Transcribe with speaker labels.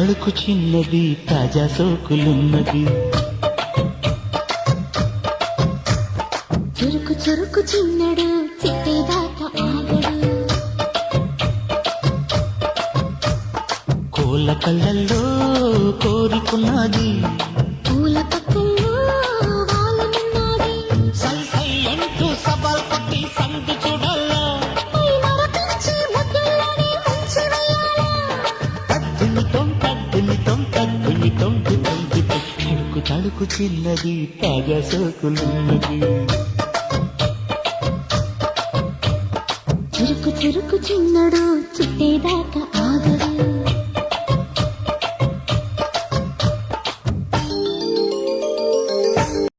Speaker 1: తడుకు చిన్నది తాజా సోకులున్నది.
Speaker 2: చురుకు చురుకు చిన్నడు చిట్టేదాకా ఆగడు.
Speaker 1: కోళ్ళ కళ్ళల్లో కోరుకున్నది,
Speaker 2: పూల పక్కల్లో వాలనున్నది.
Speaker 1: సై సై అంటూ సవాల్ కొట్టి సందు చూడాలా,
Speaker 2: పై మరపించి ముద్దుల్లోనే ముంచి వెయ్యాలా.
Speaker 1: తద్దునితం తద్దునితం తద్దునితం తుతంతుతం. తడుకు తడుకు చిన్నది తాజా సోకులున్నది.
Speaker 2: చురుకు చురుకు చిన్నడు